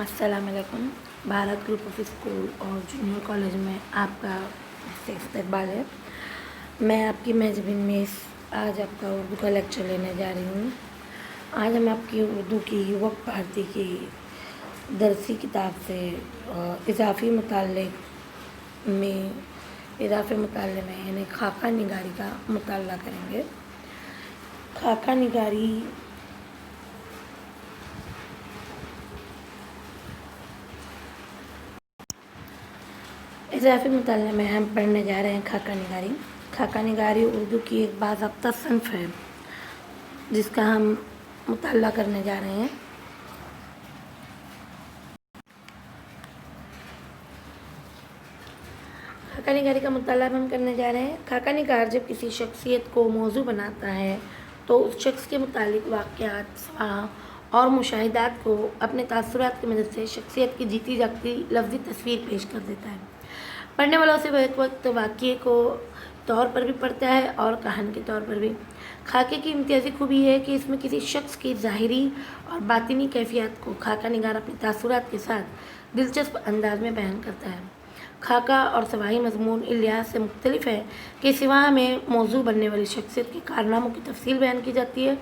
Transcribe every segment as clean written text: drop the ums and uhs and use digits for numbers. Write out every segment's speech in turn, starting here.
अस्सलाम वालेकुम। Bharat group of school और जूनियर कॉलेज में आपका इस्तकबाल है। मैं आपकी मेजबिन मिस आज आपका उर्दू का लेक्चर लेने जा रही हूँ। आज हम आपकी उर्दू की युवक भारती की दरसी किताब से इजाफ़ी मुताले में यानी खाका निगारी का मुताला करेंगे। खाका निगारी इजाफ़ी मुताले में हम पढ़ने जा रहे हैं खाका निगारी। खाका निगारी उर्दू की एक बाज़ाब्ता सन्फ़ है जिसका हम मुताला करने जा रहे हैं। खाका निगारी का मुताला हम करने जा रहे हैं। खाका निगार जब किसी शख्सियत को मौजू बनाता है तो उस शख्स के मुतालिक वाक़यात, सवाह और मुशाहिदात को अपने तासुरात की मदद से शख्सियत की जीती जागती लफ्ज़ी तस्वीर पेश कर देता है। पढ़ने वाला उसे एक वक्त वाक़ये को तौर पर भी पढ़ता है और कहानी के तौर पर भी। खाके की इम्तियाज़ी खूबी है कि इसमें किसी शख्स की ज़ाहिरी और बातिनी कैफियत को खाका निगार अपने तासुरात के साथ दिलचस्प अंदाज में बयान करता है। खाका और सवाही मज़मून इस लिहाज से मुख्तलिफ है कि सिवा में मौजू बनने वाली शख्सियत के कारनामों की तफसील बयान की जाती है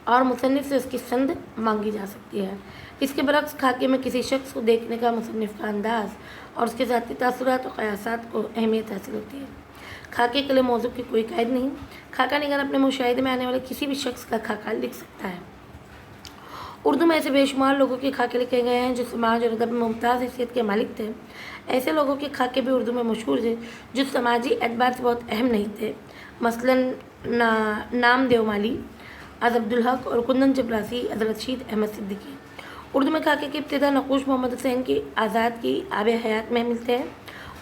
और मुसन्निफ़ से उसकी संद मांगी जा सकती है। इसके बरक्स खाके में किसी शख्स को देखने का मुसन्निफ़ का अंदाज़ और उसके ज़ाती तासुरात और क़यासात को अहमियत हासिल होती है। खाके के लिए मौजू की कोई कायद नहीं। खाका निगार अपने मुशाहिदे में आने वाले किसी भी शख्स का खाका लिख सकता है। उर्दू में ऐसे बेशुमार लोगों के खाके लिखे गए हैं जो समाज और अदब में मुमताज़ हैसियत के मालिक थे। ऐसे लोगों के खाके भी उर्दू में मशहूर थे जो समाजी एतबार से बहुत अहम नहीं थे। मसलन नाम देवमाली, आज अब्दुल हक और कुंदन चपरासी, रशीद अहमद सिद्दीकी। उर्दू में खाके की इब्तिदा नक़ूश मोहम्मद हुसैन की आज़ाद की आब हयात में मिलते हैं।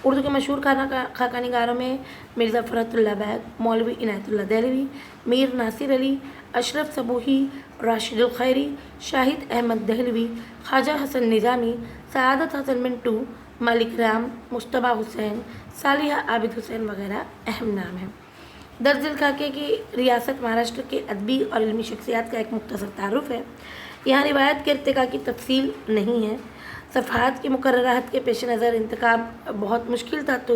उर्दू के मशहूर खाका निगारों में मिर्ज़ा फ़रहतुल्लाह बैग, मौलवी इनायतुल्लाह दहलवी, मीर नासिर अली, अशरफ सबूही, राशिदुल खैरी, शाहिद अहमद दहलवी, ख्वाजा हसन निज़ामी, सआदत हसन मिंटू, मलिक राम, मुश्तबा हुसैन, सालिहा आबिद हुसैन वगैरह अहम नाम हैं। दरअसल खाके की रियासत महाराष्ट्र के अदबी और इल्मी शख्सियात का एक मुख्तसर तारुफ है। यहाँ रिवायत के इर्तिका की तफसील नहीं है। सफ़हात की मुकर्ररात के पेश नज़र इंतखाब बहुत मुश्किल था तो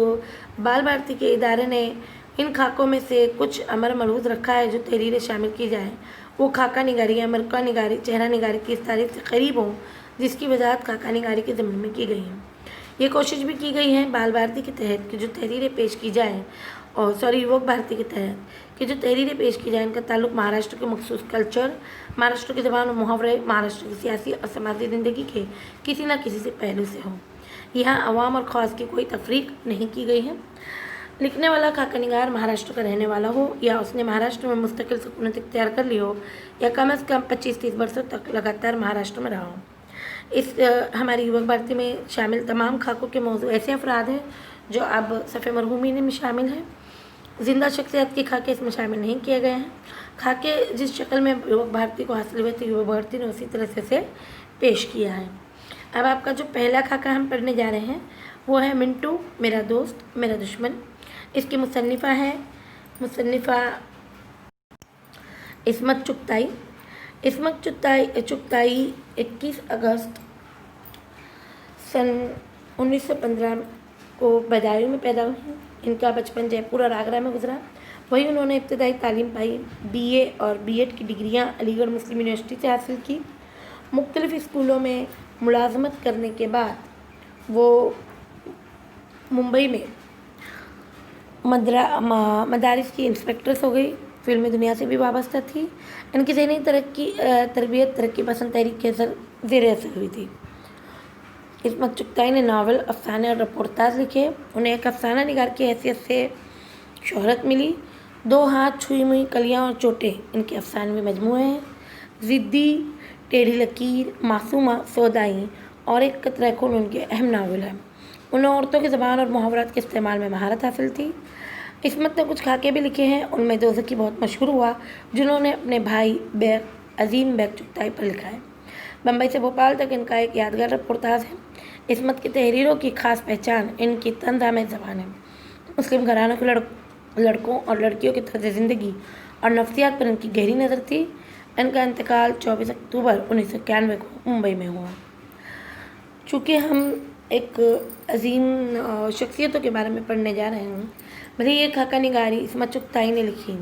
बाल भारती के इदारे ने इन खाकों में से कुछ अमर मलहूज़ रखा है जो तहरीरें शामिल की जाएँ वो खाका निगारी या मरका निगारी, चेहरा निगारी की इस तारीफ से करीब हों जिसकी वजाहत खाका निगारी के ज़मीन में की गई है। ये कोशिश भी की गई है बाल भारती के तहत कि जो तहरीरें पेश की जाएँ और युवक भारती के तहत कि जो तहरीरें पेश की जाएँ इनका ताल्लुक महाराष्ट्र के मखसूस कल्चर, महाराष्ट्र की ज़बान और मुहावरे, महाराष्ट्र की सियासी और समाजी ज़िंदगी के किसी न किसी से पहलू से हो। यहाँ अवाम और ख़ास की कोई तफरीक नहीं की गई है। लिखने वाला खाका निगार महाराष्ट्र का रहने वाला हो या उसने महाराष्ट्र में मुस्तकिल सुकूनत इख्तियार कर ली हो या कम अज़ कम 25-30 वर्षों तक लगातार महाराष्ट्र में रहा हो। इस हमारी युवक भारती में शामिल तमाम खाकों के मौजू ऐसे अफराद हैं जो अब सफ़े मरहूमीन में शामिल हैं। ज़िंदा शख्सियत के खाके इसमें शामिल नहीं किए गए हैं। खाके जिस शक्ल में युवक भारती को हासिल हुए थे युवक भारती ने उसी तरह से पेश किया है। अब आपका जो पहला खाका हम पढ़ने जा रहे हैं वो है मिंटू मेरा दोस्त मेरा दुश्मन। इसकी मुसन्निफ़ा इस्मत चुगताई। इस्मत चुगताई 21 अगस्त सन 1915 को बदायूं में पैदा हुई। इनका बचपन जयपुर और आगरा में गुजरा। वहीं उन्होंने इब्तदाई तालीम पाई। BA और B.Ed की डिग्रियां अलीगढ़ मुस्लिम यूनिवर्सिटी से हासिल की। मुख्तलिफ़ स्कूलों में मुलाजमत करने के बाद वो मुंबई में मदारिस की इंस्पेक्टर्स हो गई। फिल्मी दुनिया से भी वाबस्ता थी। इनकी ज़हनी तरबियत तरक्की पसंद तहरीक के ज़ेर असर हुई थी। इस्मत चुगताई ने नावल, अफसाने और रिपोर्टाज लिखे। उन्हें एक अफसाना निगार की हैसियत से शोहरत मिली। 2 हाथ, छुई मुई कलियाँ और चोटें इनके अफसानवी मजमूए हैं। ज़िद्दी, टेढ़ी लकीर, मासूमा, सौदाई और एक कतरा खून उनके अहम नावल हैं। उन्हें औरतों की ज़बान और मुहावरात के इस्तेमाल में महारत हासिल थी। इस्मत ने कुछ खाके भी लिखे हैं। उनमें दोज़की बहुत मशहूर हुआ जिन्होंने अपने भाई अज़ीम बेग चुगताई पर लिखा है। बम्बई से भोपाल तक इनका एक यादगार रिपोर्टाज है। इस्मत की तहरीरों की ख़ास पहचान इनकी तंज़आमेज़ ज़बान है। मुस्लिम घरानों के लड़कों और लड़कियों की तर्ज़ ज़िंदगी और नफ्सियात पर इनकी गहरी नज़र थी। इनका इंतकाल 24 अक्टूबर 1991 को मुंबई में हुआ। چونکہ ہم ایک عظیم شخصیتوں کے بارے میں پڑھنے جا رہے ہیں، بھلے یہ خاکہ نگاری عصمت چغتائی نے لکھی،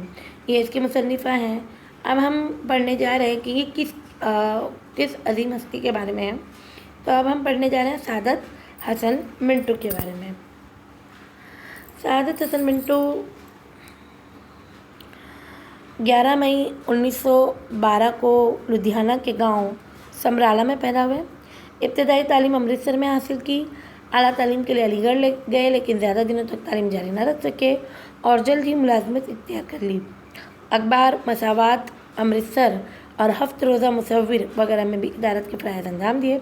یہ اس کی مصنفہ ہیں۔ اب ہم پڑھنے جا رہے ہیں کہ یہ کس عظیم ہستی کے بارے میں ہے۔ تو اب ہم پڑھنے جا رہے ہیں سعادت حسن منٹو کے بارے میں۔ سعادت حسن منٹو 11 مئی 1912 کو لدھیانہ کے گاؤں سمرالا میں پیدا ہوئے۔ ابتدائی تعلیم امرتسر میں حاصل کی، اعلیٰ تعلیم کے لیے علی گڑھ گئے، لیکن زیادہ دنوں تک تعلیم جاری نہ رکھ سکے اور جلد ہی ملازمت اختیار کر لی۔ اخبار مساوات امرتسر اور ہفت روزہ مصور وغیرہ میں بھی ادارت کے فرائض انجام دیے۔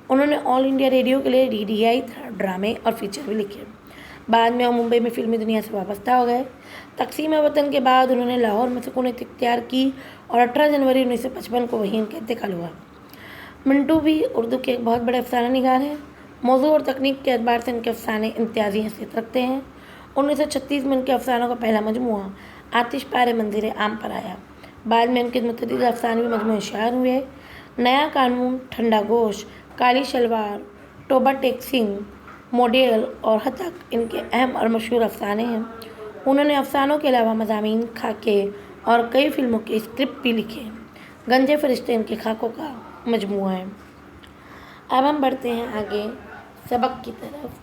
انہوں نے آل انڈیا ریڈیو کے لیے DDI ڈرامے اور فیچر بھی لکھے۔ بعد میں وہ ممبئی میں فلمی دنیا سے وابستہ ہو گئے۔ تقسیم وطن کے بعد انہوں نے لاہور میں سکونت اختیار کی اور 18 جنوری 1955 کو وہیں ان کا انتقال ہوا۔ منٹو بھی اردو کے ایک بہت بڑے افسانہ نگار ہیں۔ موضوع اور تکنیک کے اعتبار سے ان کے افسانے امتیازی حیثیت رکھتے ہیں۔ 1936 میں ان کے افسانوں کا پہلا مجموعہ آتش پارے منظر عام پر آیا۔ بعد میں ان کے متعدد افسانوی مجموعے شائع ہوئے۔ نیا قانون، ٹھنڈا گوشت، کالی شلوار، ٹوبا ٹیک سنگھ، موڈیل اور ہتک ان کے اہم اور مشہور افسانے ہیں۔ انہوں نے افسانوں کے علاوہ مضامین، خاکے اور کئی فلموں کے اسکرپٹ بھی لکھے۔ گنجے فرشتے ان کے خاکوں کا مجموعہ ہے۔ اب ہم بڑھتے ہیں آگے سبق کی طرف۔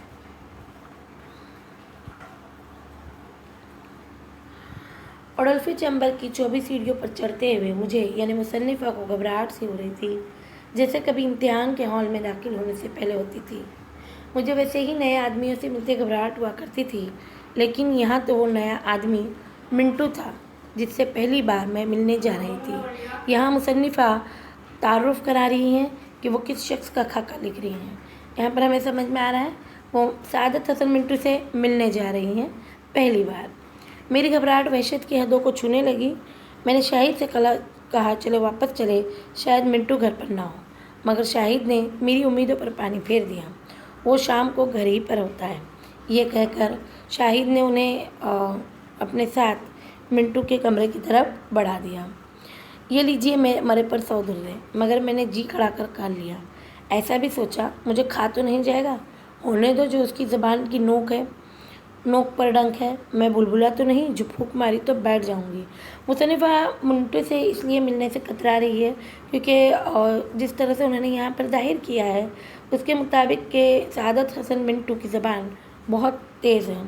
اڈولفے چیمبر کی 24 سیڑھیوں پر چڑھتے ہوئے مجھے یعنی مصنفہ کو گھبراہٹ سی ہو رہی تھی، جیسے کبھی امتحان کے ہال میں داخل ہونے سے پہلے ہوتی تھی۔ مجھے ویسے ہی نئے آدمیوں سے ملتے گھبراہٹ ہوا کرتی تھی، لیکن یہاں تو وہ نیا آدمی منٹو تھا جس سے پہلی بار میں ملنے جا رہی تھی۔ یہاں مصنفہ تعارف کرا رہی ہیں کہ وہ کس شخص کا خاکہ لکھ رہی ہیں۔ یہاں پر ہمیں سمجھ میں آ رہا ہے وہ سعادت حسن منٹو سے ملنے جا رہی ہیں پہلی بار۔ میری گھبراہٹ وحشت کی حدوں کو چھونے لگی۔ میں نے شاہد سے کہا چلو واپس چلے، شاید منٹو گھر پر نہ ہو، مگر شاہد نے میری امیدوں پر پانی پھیر دیا۔ وہ شام کو گھر ہی پر ہوتا ہے، یہ کہہ کر شاہد نے انہیں اپنے ساتھ منٹو کے کمرے کی طرف بڑھا دیا۔ یہ لیجیے مرے پر 100 درے، مگر میں نے جی کھڑا کر کھا لیا۔ ایسا بھی سوچا مجھے کھا تو نہیں جائے گا، ہونے دو، جو اس کی زبان کی نوک پر ڈنک ہے، میں بلبلا تو نہیں جو پھونک ماری تو بیٹھ جاؤں گی۔ مصنفہ منٹو سے اس لیے ملنے سے کترا رہی ہے کیونکہ جس طرح سے انہوں نے یہاں پر ظاہر کیا ہے اس کے مطابق کہ سعادت حسن منٹو کی زبان بہت تیز ہے،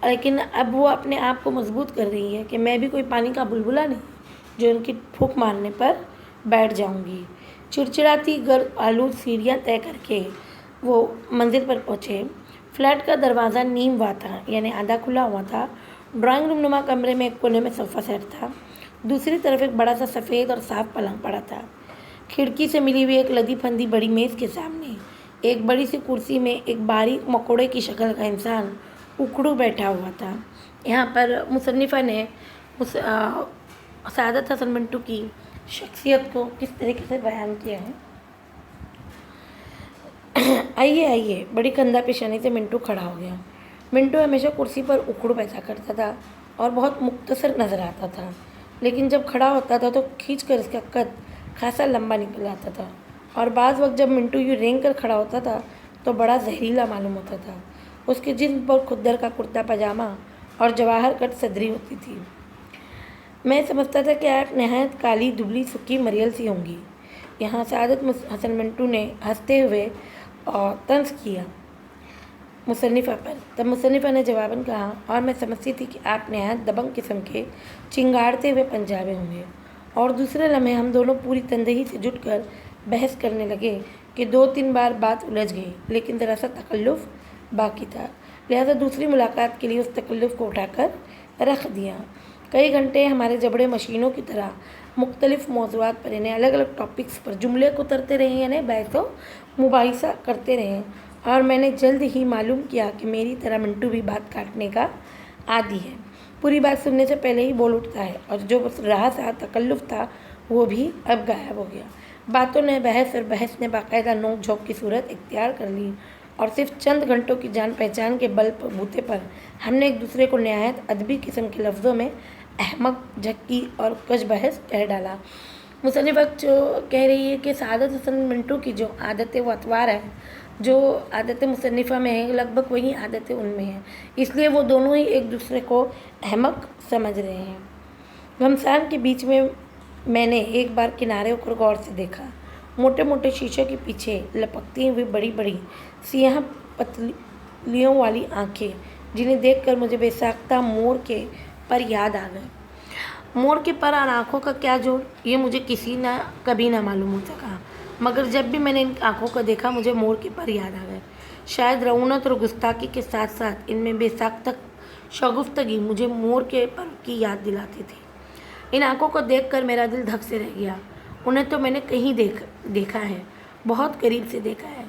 لیکن اب وہ اپنے آپ کو مضبوط کر رہی ہے کہ میں بھی کوئی پانی کا بلبلا نہیں جو ان کی پھونک مارنے پر بیٹھ جاؤں گی۔ چڑچڑاتی گرد آلود سیڑھیاں طے کر کے وہ منزل پر پہنچے۔ فلیٹ کا دروازہ نیم وا تھا، یعنی آدھا کھلا ہوا تھا۔ ڈرائنگ روم نما کمرے میں ایک کونے میں صوفہ سیٹ تھا، دوسری طرف ایک بڑا سا سفید اور صاف پلنگ پڑا تھا۔ کھڑکی سے ملی ہوئی ایک لدی پھندی بڑی میز کے سامنے ایک بڑی سی کرسی میں ایک باریک مکوڑے کی شکل کا انسان اکڑو بیٹھا ہوا تھا۔ یہاں پر مصنفہ نے سعادت حسن منٹو کی شخصیت کو کس طریقے سے بیان کیا ہے۔ آئیے، بڑی کندھا پیشانی سے منٹو کھڑا ہو گیا۔ منٹو ہمیشہ کرسی پر اکڑ بیٹھا کرتا تھا اور بہت مختصر نظر آتا تھا، لیکن جب کھڑا ہوتا تھا تو کھینچ کر اس کا قد خاصا لمبا نکل آتا تھا، اور بعض وقت جب منٹو یوں رینگ کر کھڑا ہوتا تھا تو بڑا زہریلا معلوم ہوتا تھا۔ اس کے جسم پر کھدر کا کرتا پاجامہ اور جواہر کٹ صدری ہوتی تھی۔ میں سمجھتا تھا کہ آپ نہایت کالی دبلی سکی مریل سی ہوں گی۔ یہاں سعادت حسن منٹو نے ہنستے ہوئے طنز کیا مصنفہ پر، تب مصنفہ نے جواباً کہا، اور میں سمجھتی تھی کہ آپ نہایت دبنگ قسم کے چنگاڑتے ہوئے پنجابی ہوں گے۔ اور دوسرے لمحے ہم دونوں پوری تندہی سے جٹ کر بحث کرنے لگے کہ 2-3 بار بات الجھ گئی، لیکن ذرا سا تکلف باقی تھا، لہذا دوسری ملاقات کے لیے اس تکلف کو اٹھا کر رکھ دیا۔ کئی گھنٹے ہمارے جبڑے مشینوں کی طرح مختلف موضوعات پر یعنی الگ الگ ٹاپکس پر جملے کترتے رہے، یعنی بحث و مباحثہ کرتے رہے، اور میں نے جلد ہی معلوم کیا کہ میری طرح منٹو بھی بات کاٹنے کا عادی ہے، پوری بات سننے سے پہلے ہی بول اٹھتا ہے، اور جو رہا سا تکلف تھا وہ بھی اب غائب ہو گیا۔ باتوں نے بحث اور بحث نے باقاعدہ نوک جھوک کی صورت اختیار کر لی، اور صرف چند گھنٹوں کی جان پہچان کے بوتے پر ہم نے ایک دوسرے کو نہایت ادبی قسم کے لفظوں میں احمق، جھکی اور کج بحث کہہ ڈالا۔ مصنفہ جو کہہ رہی ہے کہ سعادت حسن منٹو کی جو عادتیں و اطوار ہیں जो आदतें मुसन्निफ़ा में हैं लगभग वही आदतें उनमें हैं, इसलिए वो दोनों ही एक दूसरे को अहमक समझ रहे हैं। घमसान के बीच में मैंने एक बार किनारे होकर गौर से देखा। मोटे मोटे शीशों के पीछे लपकती हुई बड़ी बड़ी सियाह पतलियों वाली आंखें, जिन्हें देखकर मुझे बेसाख्ता मोर के पर याद आ गए। मोर के पर और आँखों का क्या जोड़, ये मुझे कभी ना मालूम हो सका, मगर जब भी मैंने इन आँखों को देखा मुझे मोर के पर याद आ गए। शायद रऊनत और गुस्ताखी के साथ साथ इनमें बेसाख्ता शगुफ्तगी मुझे मोर के पर की याद दिलाती थी। इन आँखों को देखकर मेरा दिल धक से रह गया। उन्हें तो मैंने कहीं देखा है, बहुत करीब से देखा है।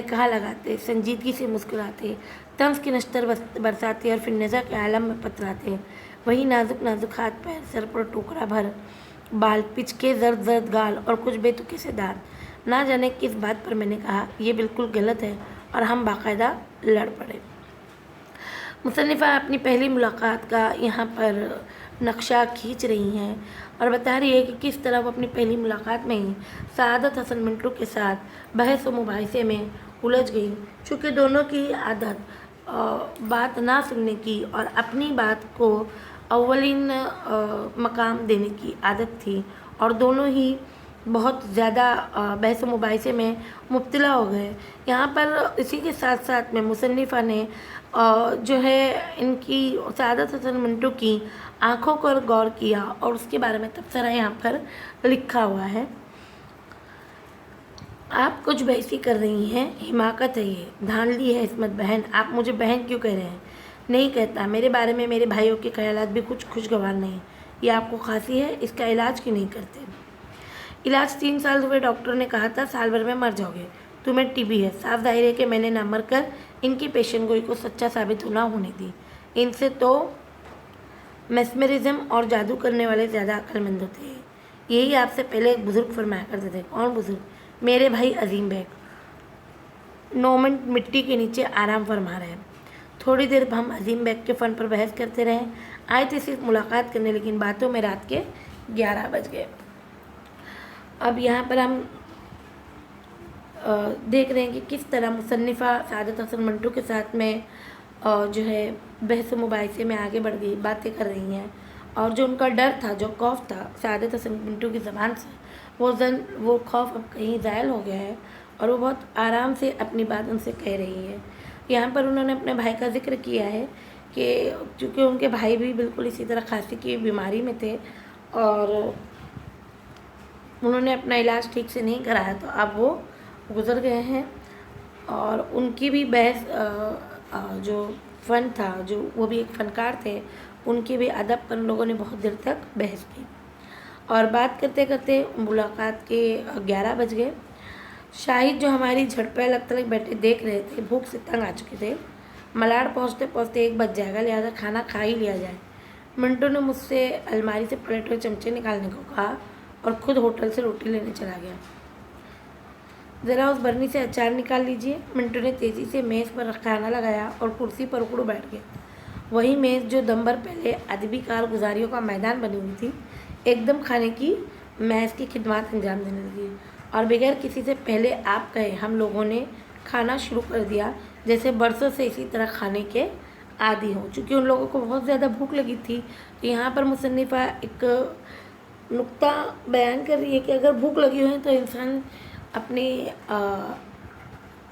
कहा लगाते, संजीदगी से मुस्कुराते, तंज की नश्तर बरसाते और फिर नज़र के आलम में पतराते। वही नाजुक नाजुक हाथ पैर, सर पर टोकरा भर बाल, पिचके जर्द जर्द गाल और कुछ बेतुके से दांत। ना जाने किस बात पर मैंने कहा यह बिल्कुल गलत है और हम बाकायदा लड़ पड़े। मुसन्निफ़ा अपनी पहली मुलाकात का यहाँ पर नक्शा खींच रही हैं और बता रही है कि किस तरह वो अपनी पहली मुलाकात में ही सआदत हसन मिंटू के साथ बहस व मुबाहिसे में उलझ गई। चूँकि दोनों की आदत बात ना सुनने की और अपनी बात को अव्वलीन मकाम देने की आदत थी और दोनों ही बहुत ज़्यादा बहस व मुबाहिसे में मुब्तला हो गए। यहाँ पर इसी के साथ साथ में मुसन्निफ़ा ने जो है इनकी सआदत हसन मिंटू की आँखों पर गौर किया और उसके बारे में तबसरा यहाँ पर लिखा हुआ है। आप कुछ बहसी कर रही हैं, हिमाकत है ये, धांधली है इस्मत बहन। आप मुझे बहन क्यों कह रहे हैं? नहीं कहता, मेरे बारे में मेरे भाइयों के ख्यालात भी कुछ खुशगवार नहीं। ये आपको खांसी है, इसका इलाज क्यों नहीं करते? इलाज 3 साल हुए, डॉक्टर ने कहा था साल भर में मर जाओगे। तुम्हें टीबी है। साफ जाहिर है कि मैंने ना मर कर इनकी पेशन गोई को सच्चा साबित होना होने दी। इनसे तो मेस्मरिज्म और जादू करने वाले ज़्यादा अक्लमंद होते हैं। यही आपसे पहले एक बुज़ुर्ग फरमाया करते थे। कौन बुज़ुर्ग? मेरे भाई अजीम बेग 9 मिनट मिट्टी के नीचे आराम फरमा रहे हैं। थोड़ी देर हम अजीम बेग के फ़न पर बहस करते रहे। आए थे सिर्फ मुलाकात करने, लेकिन बातों में रात के 11 बज गए। अब यहाँ पर हम देख रहे हैं कि किस तरह मुसन्निफ़ा सआदत हसन मिंटू के साथ में जो है बहस मुबाहिसे में आगे बढ़ गई, बातें कर रही हैं और जो उनका डर था, जो खौफ था सआदत हसन मिंटू की ज़बान से, वो खौफ अब कहीं ज़ायल हो गया है और वो बहुत आराम से अपनी बात उनसे कह रही है। यहाँ पर उन्होंने अपने भाई का जिक्र किया है कि चूँकि उनके भाई भी बिल्कुल इसी तरह खांसी की बीमारी में थे और उन्होंने अपना इलाज ठीक से नहीं कराया, तो अब वो गुज़र गए हैं और उनकी भी बहस जो फ़न था, जो वो भी एक फ़नकार थे, उनकी भी अदब पर लोगों ने बहुत देर तक बहस की और बात करते करते मुलाकात के 11 बज गए। शाहिद जो हमारी झड़पे अलग थलग बैठे देख रहे थे, भूख से तंग आ चुके थे। मलाड़ पहुँचते पहुँचते 1 बज जाएगा, लिहाजा खाना खा ही लिया जाए। मिंटू ने मुझसे अलमारी से प्लेट और चमचे निकालने को कहा और ख़ुद होटल से रोटी लेने चला गया। ज़रा उस बरनी से अचार निकाल लीजिए। मिंटू ने तेज़ी से मेज़ पर खाना लगाया और कुर्सी पर उकड़ू बैठ गया। वही मेज़ जो दम भर पहले अदबी कारगुजारियों का मैदान बनी हुई थी, एकदम खाने की महज की खिदमत अंजाम देने लगी और बगैर किसी से पहले आप कहे हम लोगों ने खाना शुरू कर दिया, जैसे बरसों से इसी तरह खाने के आदी हों। चूँकि उन लोगों को बहुत ज़्यादा भूख लगी थी, तो यहाँ पर मुसन्निफ़ा एक नुक्ता बयान कर रही है कि अगर भूख लगी हो तो इंसान अपने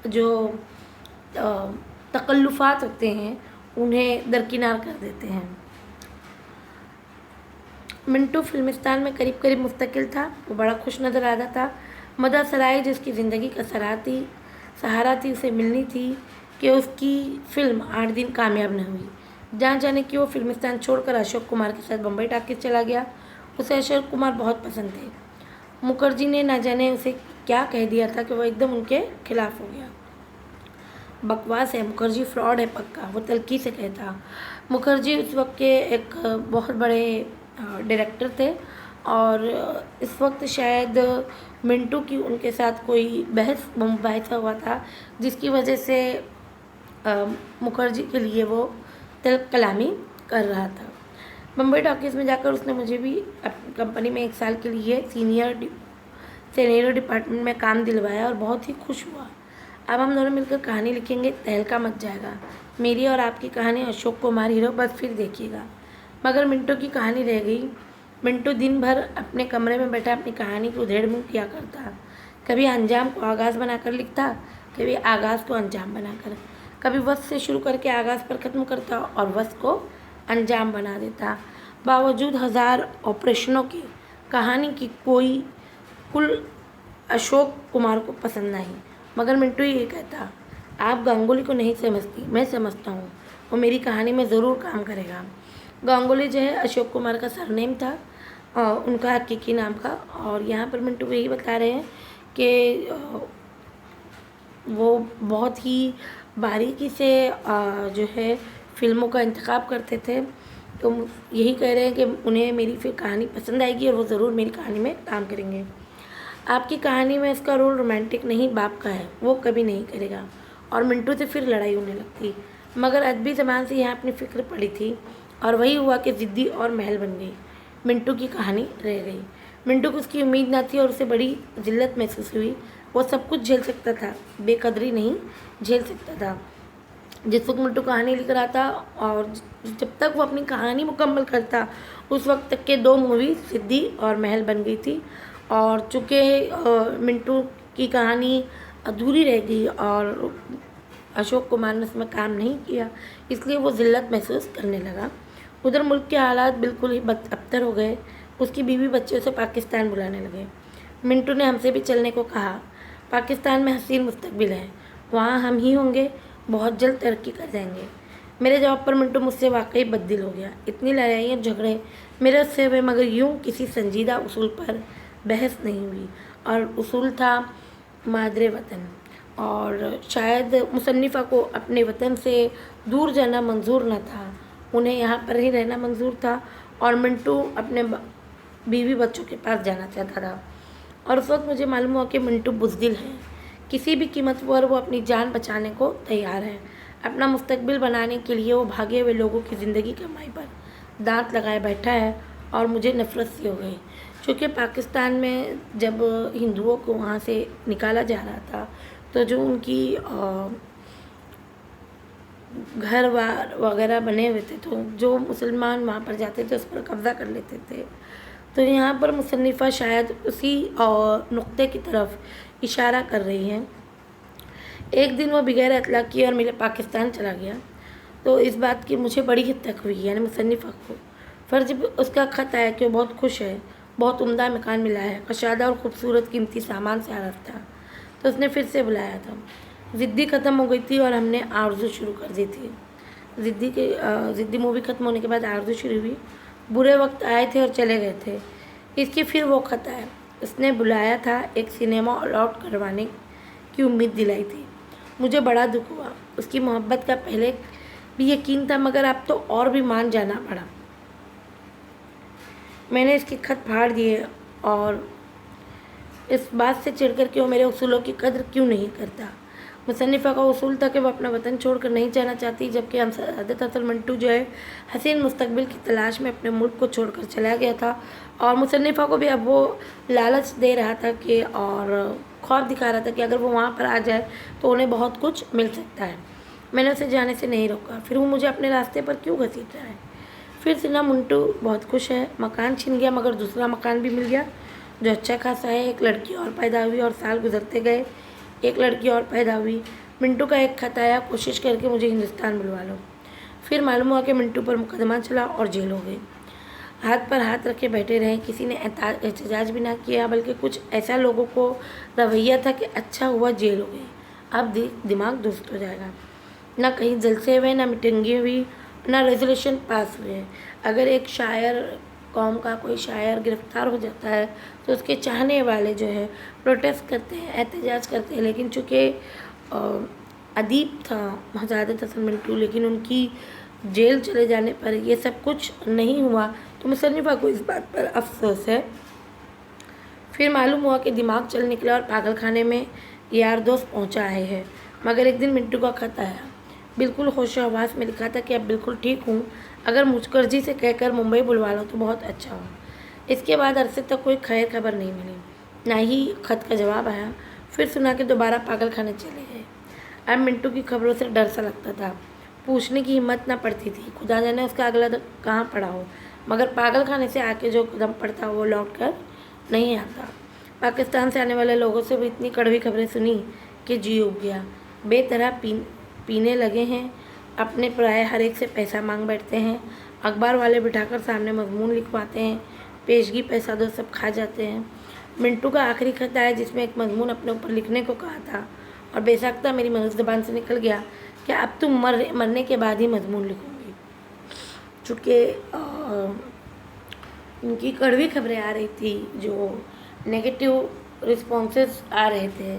जो तकल्लुफ़ात होते हैं उन्हें दरकिनार कर देते हैं। मिंटू फिल्मिस्तान में करीब करीब मुस्तकिल था। वो बड़ा खुश नज़र आता था। मदा सराय जिसकी ज़िंदगी का सहारा थी, उसे मिलनी थी कि उसकी फ़िल्म 8 दिन कामयाब न हुई। जान जाने कि वो फिल्मिस्तान छोड़कर अशोक कुमार के साथ बम्बई टाकीज़ चला गया। उसे अशोक कुमार बहुत पसंद थे। मुखर्जी ने न जाने उसे क्या कह दिया था कि वो एकदम उनके खिलाफ हो गया। बकवास है, मुखर्जी फ्रॉड है पक्का, वो तल्खी से कहता। मुखर्जी उस वक्त के एक बहुत बड़े डायरेक्टर थे और इस वक्त शायद मिंटू की उनके साथ कोई बहस मुबाहिसा हुआ था, जिसकी वजह से मुखर्जी के लिए वो तल्ख कलामी कर रहा था। बम्बई टॉकीज़ में जाकर उसने मुझे भी अपनी कंपनी में 1 साल के लिए सीनियर डिपार्टमेंट में काम दिलवाया और बहुत ही खुश हुआ। अब हम दोनों मिलकर कहानी लिखेंगे, तहलका मच जाएगा। मेरी और आपकी कहानी अशोक कुमार हीरो, बस फिर देखिएगा। मगर मिंटू की कहानी रह गई। मिंटू दिन भर अपने कमरे में बैठा अपनी कहानी को उधेड़-मुँह किया करता। कभी अंजाम को आगाज़ बनाकर लिखता, कभी आगाज़ को अंजाम बनाकर, कभी वश से शुरू करके आगाज़ पर ख़त्म करता और वश को अंजाम बना देता। बावजूद 1000 ऑपरेशनों के कहानी की कोई कुल अशोक कुमार को पसंद नहीं। मगर मिंटू ये कहता, आप गांगुली को नहीं समझती, मैं समझता हूँ, वो मेरी कहानी में ज़रूर काम करेगा। गांगुली जो है अशोक कुमार का सरनेम था, उनका हकीकी नाम का। और यहाँ पर मिंटू यही बता रहे हैं कि वो बहुत ही बारीकी से जो है फ़िल्मों का इंतखाब करते थे। तो यही कह रहे हैं कि उन्हें मेरी फिर कहानी पसंद आएगी और वो ज़रूर मेरी कहानी में काम करेंगे। आपकी कहानी में इसका रोल रोमांटिक नहीं बाप का है, वो कभी नहीं करेगा। और मिंटू से फिर लड़ाई होने लगती। मगर अदबी ज़बान से यहाँ अपनी फ़िक्र पड़ी थी और वही हुआ कि ज़िद्दी और महल बन गई। मिंटू की कहानी रह गई। मिंटू को उसकी उम्मीद न थी और उसे बड़ी ज़िल्लत महसूस हुई। वो सब कुछ झेल सकता था, बेकदरी नहीं झेल सकता था। जिस वक्त मिंटू कहानी लिख रहा था और जब तक वो अपनी कहानी मुकम्मल करता, उस वक्त तक के 2 मूवी ज़िद्दी और महल बन गई थी। और चूँकि मिंटू की कहानी अधूरी रह गई और अशोक कुमार ने उसमें काम नहीं किया, इसलिए वो ज़िल्लत महसूस करने लगा। उधर मुल्क के हालात बिल्कुल ही बदतर हो गए। उसकी बीवी बच्चे उसे पाकिस्तान बुलाने लगे। मिंटू ने हमसे भी चलने को कहा। पाकिस्तान में हसीन मुस्तकबिल है, वहाँ हम ही होंगे, बहुत जल्द तरक्की कर जाएंगे। मेरे जवाब पर मिंटू मुझसे वाकई बददिल हो गया। इतनी लड़ाइयाँ झगड़े मेरे उससे हुए, मगर यूँ किसी संजीदा उसूल पर बहस नहीं हुई। और उसूल था मादरे वतन। और शायद मुसन्निफ़ा को अपने वतन से दूर जाना मंजूर न था, उन्हें यहाँ पर ही रहना मंजूर था। और मिंटू अपने बीवी बच्चों के पास जाना चाहता था। और उस वक्त मुझे मालूम हुआ कि मिंटू बुज़दिल है। किसी भी कीमत पर वो अपनी जान बचाने को तैयार है। अपना मुस्तकबिल बनाने के लिए वो भागे हुए लोगों की ज़िंदगी कमाई पर दांत लगाए बैठा है। और मुझे नफ़रत सी हो गई, क्योंकि पाकिस्तान में जब हिंदुओं को वहाँ से निकाला जा रहा था, तो जो उनकी घर वार वगैरह बने हुए थे, तो जो मुसलमान वहाँ पर जाते थे उस पर कब्ज़ा कर लेते थे। तो यहाँ पर मुसन्निफ़ा शायद उसी नुक्ते की तरफ इशारा कर रही हैं। एक दिन वो बगैर इत्तला किए और मेरे पाकिस्तान चला गया। तो इस बात की मुझे बड़ी हद तक हुई, यानी मुसन्निफ़ा को। फिर जब उसका ख़त आया कि वो बहुत खुश है, बहुत उम्दा मकान मिला है, कशादा और ख़ूबसूरत कीमती सामान से आरज़ था, तो उसने फिर से बुलाया था। ज़िद्दी ख़त्म हो गई थी और हमने आरज़ू शुरू कर दी थी। ज़िद्दी मूवी ख़त्म होने के बाद आरज़ू शुरू हुई। बुरे वक्त आए थे और चले गए थे। इसकी फिर वो ख़त आया। उसने बुलाया था, एक सिनेमा अलॉट करवाने की उम्मीद दिलाई थी। मुझे बड़ा दुख हुआ। उसकी मोहब्बत का पहले भी यकीन था, मगर अब तो और भी मान जाना पड़ा। मैंने इसकी खत फाड़ दिए और इस बात से चिढ़कर कि वो मेरे उसूलों की कद्र क्यों नहीं करता। मुसन्निफ़ा का उसूल था कि वो अपना वतन छोड़कर नहीं जाना चाहती, जबकि हमसअदत असल मिंटू जो है हसीन मुस्तकबिल की तलाश में अपने मुल्क को छोड़कर चला गया था। और मुसन्निफ़ा को भी अब वो लालच दे रहा था कि और ख्वाब दिखा रहा था कि अगर वो वहाँ पर आ जाए तो उन्हें बहुत कुछ मिल सकता है। मैंने उसे जाने से नहीं रोका, फिर वो मुझे अपने रास्ते पर क्यों घसीट रहा है। फिर से ना मिंटू बहुत खुश है, मकान छिन गया मगर दूसरा मकान भी मिल गया जो अच्छा खासा है। एक लड़की और पैदा हुई और साल गुजरते गए, एक लड़की और पैदा हुई। मिंटू का एक खत आया, कोशिश करके मुझे हिंदुस्तान बुलवा लो। फिर मालूम हुआ कि मिंटू पर मुकदमा चला और जेल हो गई। हाथ पर हाथ रखे बैठे रहे, किसी ने एहतजाज भी ना किया, बल्कि कुछ ऐसा लोगों को रवैया था कि अच्छा हुआ जेल हो गई, अब दिमाग दुरुस्त हो जाएगा। ना कहीं जलसे हुए, ना मीटिंगें हुई, ना रेजोल्यूशन पास हुए। अगर एक शायर कौम का कोई शायर गिरफ्तार हो जाता है तो उसके चाहने वाले जो है प्रोटेस्ट करते हैं, एहतजाज करते हैं। लेकिन चूँकि अदीब था हज़ारत हसन मिंटू, लेकिन उनकी जेल चले जाने पर ये सब कुछ नहीं हुआ, तो मुसन्निफ़ा को इस बात पर अफसोस है। फिर मालूम हुआ कि दिमाग चल निकला और पागल खाने में यार दोस्त पहुंचा आए हैं। मगर एक दिन मिंटू का खत आया, बिल्कुल होशो हवास में लिखा था कि अब बिल्कुल ठीक हूँ, अगर मुखर्जी से कहकर मुंबई बुलवा लो तो बहुत अच्छा हो। इसके बाद अरसे तक कोई खैर खबर नहीं मिली, ना ही खत का जवाब आया। फिर सुना कि दोबारा पागल खाने चले गए। اب منٹو کی خبروں سے ڈر سا لگتا تھا، پوچھنے کی ہمت نہ پڑتی تھی، خدا جانے اس کا اگلا کہاں پڑا ہو، مگر پاگل خانے سے آ کے جو قدم پڑتا وہ لوٹ کر نہیں آتا۔ پاکستان سے آنے والے لوگوں سے بھی اتنی کڑوی خبریں سنی کہ جی اگ گیا۔ بے طرح پینے لگے ہیں، اپنے پرائے ہر ایک سے پیسہ مانگ بیٹھتے ہیں، اخبار والے بٹھا کر سامنے مضمون لکھواتے ہیں، پیشگی پیسہ دو سب کھا جاتے ہیں۔ منٹو کا آخری خط آیا جس میں ایک مضمون اپنے اوپر لکھنے کو کہا تھا، اور بے ساختہ میری ملک زبان سے نکل گیا کہ اب تم مرنے کے بعد ہی مضمون لکھوں گی۔ چونکہ ان کی کڑوی خبریں آ رہی تھی، جو نیگیٹو رسپانسز آ رہے تھے،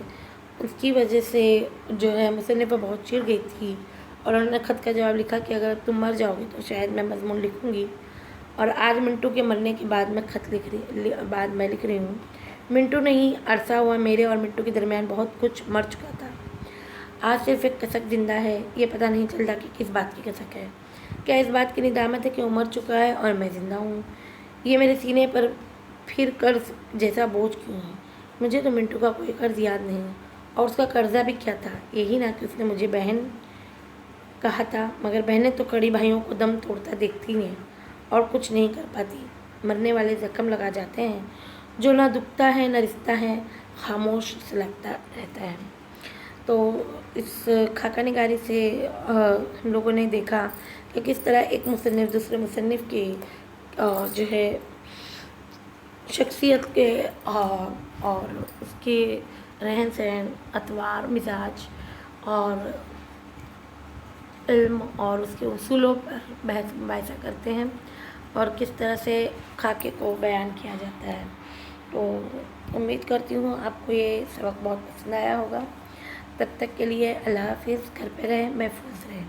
اس کی وجہ سے جو ہے مصنفہ بہت چڑ گئی تھی، اور انہوں نے خط کا جواب لکھا کہ اگر تم مر جاؤ گی تو شاید میں مضمون لکھوں گی۔ اور آج منٹو کے مرنے کے بعد میں لکھ رہی ہوں۔ منٹو نہیں، عرصہ ہوا میرے اور منٹو کے درمیان بہت کچھ مر چکا تھا۔ آج صرف ایک کسک زندہ ہے، یہ پتہ نہیں چلتا کہ کس بات کی کسک ہے۔ کیا اس بات کی ندامت ہے کہ وہ مر چکا ہے اور میں زندہ ہوں؟ یہ میرے سینے پر پھر قرض جیسا بوجھ کیوں ہے؟ مجھے تو منٹو کا کوئی قرض یاد نہیں، اور اس کا قرضہ بھی کیا تھا؟ یہی نہ کہ اس نے مجھے بہن کہا تھا، مگر بہنیں تو کڑی بھائیوں کو دم توڑتا دیکھتی ہیں اور کچھ نہیں کر پاتی۔ مرنے والے زخم لگا جاتے ہیں جو نہ دکھتا ہے نہ رستا ہے، خاموش سے لگتا رہتا ہے۔ تو اس خاکہ نگاری سے ہم لوگوں نے دیکھا کہ کس طرح ایک مصنف دوسرے مصنف کی جو ہے شخصیت کے اور اس کے رہن سہن، اطوار، مزاج اور علم اور اس کے اصولوں پر بحث مباحثہ کرتے ہیں، اور کس طرح سے خاکے کو بیان کیا جاتا ہے۔ تو امید کرتی ہوں آپ کو یہ سبق بہت پسند آیا ہوگا۔ تب تک کے لیے اللہ حافظ، گھر پہ رہیں، محفوظ رہیں۔